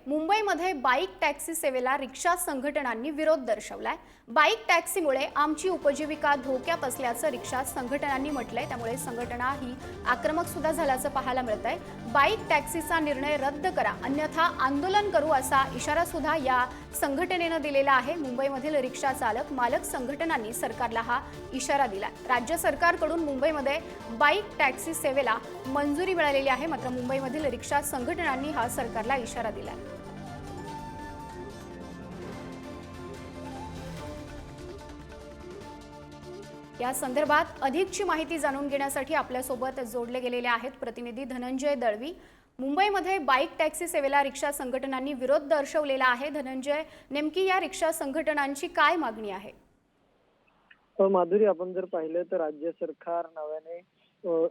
मुंबईमध्ये bike taxi सेवेला रिक्षा संघटनांनी विरोध दर्शवलाय। बाईक टॅक्सीमुळे आमची उपजीविका धोक्यात असल्याचं रिक्षा संघटनांनी म्हटलंय। त्यामुळे संघटना ही आक्रमक सुद्धा झाल्याचं पाहायला मिळतंय। बाईक टॅक्सीचा निर्णय रद्द करा अन्यथा आंदोलन करू असा इशारा सुद्धा या संघटनेने दिलेला आहे। मुंबईमधील रिक्षा चालक मालक संघटनांनी सरकारला हा इशारा दिला। राज्य सरकारकडून मुंबईमध्ये बाईक टॅक्सी सेवेला मंजुरी मिळालेली आहे, मात्र मुंबईमधील रिक्षा संघटनांनी हा सरकारला इशारा दिला। या संदर्भात अधिकची माहिती जाणून घेण्यासाठी आपल्या सोबत जोडले गेलेले आहेत प्रतिनिधी धनंजय दळवी। मुंबईमध्ये बाईक टॅक्सी सेवेला रिक्षा संघटनांनी विरोध दर्शवलेला आहे। धनंजय, नेमकी या रिक्षा संघटनांची काय मागणी आहे? माधुरी, आपण जर पाहिलं तर राज्य सरकार नव्याने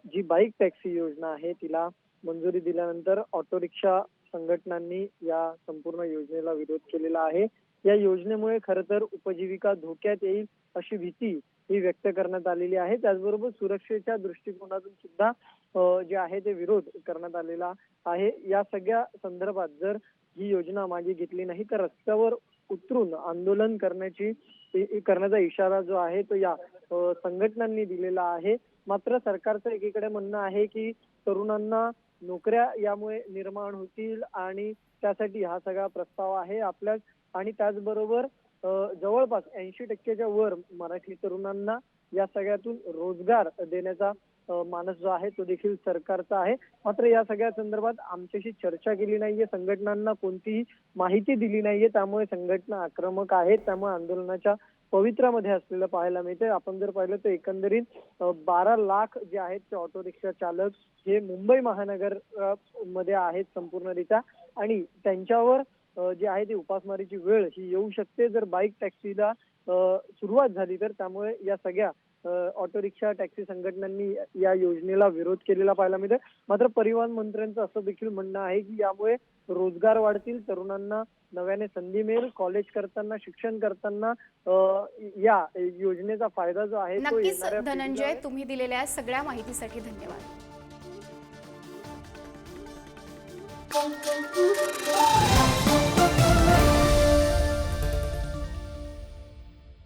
जी बाईक टॅक्सी योजना आहे तिला मंजुरी दिल्यानंतर ऑटो रिक्षा संघटनांनी या संपूर्ण योजनेला विरोध केलेला आहे। या योजनेमुळे खरं तर उपजीविका धोक्यात येईल अशी भीती ही व्यक्त करण्यात आलेली आहे। त्याचबरोबर सुरक्षेच्या दृष्टिकोनातून सुद्धा जे आहे ते विरोध करण्यात आलेला आहे। या सगळ्या संदर्भात जर ही योजना मागे घेतली नाही तर रस्त्यावर उतरून आंदोलन करण्याचा इशारा जो आहे तो या संघटनांनी दिलेला आहे। मात्र सरकारचं एकीकडे म्हणणं आहे की तरुणांना नोकऱ्या यामुळे निर्माण होतील आणि त्यासाठी हा सगळा प्रस्ताव आहे आपल्याच, आणि त्याचबरोबर जवळपास 80% वर मराठी तरुणांना या सगळ्यातून रोजगार देण्याचा मानस जो आहे तो देखील सरकारचा आहे। मात्र या सगळ्या संदर्भात आमच्याशी चर्चा केली नाहीये, संघटनांना कोणतीही माहिती दिली नाहीये, त्यामुळे संघटना आक्रमक आहेत, त्यामुळे आंदोलनाच्या पवित्रामध्ये असलेलं पाहायला मिळते। आपण जर पाहिलं तर एकंदरीत 12 लाख जे आहेत ते ऑटो रिक्षा चालक हे मुंबई महानगर मध्ये आहेत संपूर्णरित्या, आणि त्यांच्यावर जे आहे ते उपासमारीची वेळ ही येऊ शकते जर बाईक टॅक्सीला सुरुवात झाली तर। त्यामुळे या सगळ्या ऑटो रिक्षा टॅक्सी संघटनांनी या योजनेला विरोध केलेला पाहायला मिळते। मात्र परिवहन मंत्र्यांचं असं देखील म्हणणं आहे की यामुळे रोजगार वाढतील, तरुणांना नव्याने संधी मिळेल, कॉलेज करताना शिक्षण करताना या योजनेचा फायदा जो आहे तो नक्कीच धनंजय, तुम्ही दिलेल्या सगळ्या माहितीसाठी धन्यवाद।